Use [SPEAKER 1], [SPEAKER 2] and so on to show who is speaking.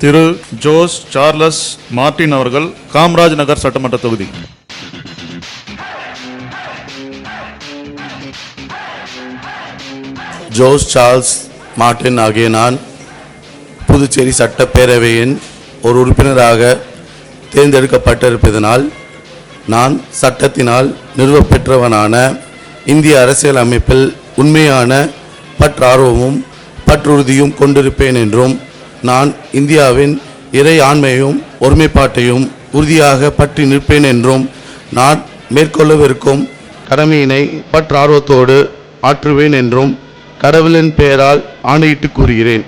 [SPEAKER 1] திரு Jose Charles Martin அவர்கள், காமராஜ் நகர் சட்டமன்ற தொகுதி.
[SPEAKER 2] ஜோஸ் சார்ல்ஸ் மார்டின் ஆகிய நான் புதுச்சேரி சட்டப்பேரவையின் ஒரு உறுப்பினராக தேர்ந்தெடுக்கப்பட்டிருப்பதனால் நான் சட்டத்தினால் நிறுவப்பெற்றவனான இந்திய அரசியல் அமைப்பில் உண்மையான பற்றார்வமும் பற்றுறுதியும் கொண்டிருப்பேன் என்றும், நான் இந்தியாவின் இறை ஆண்மையும் ஒருமைப்பாட்டையும் உறுதியாக பற்றி நிற்பேன் என்றும், நான் மேற்கொள்ளவிருக்கும் கடமையினை பற்றார்வத்தோடு ஆற்றுவேன் என்றும் கடவுளின் பெயரால் ஆணையிட்டு கூறுகிறேன்.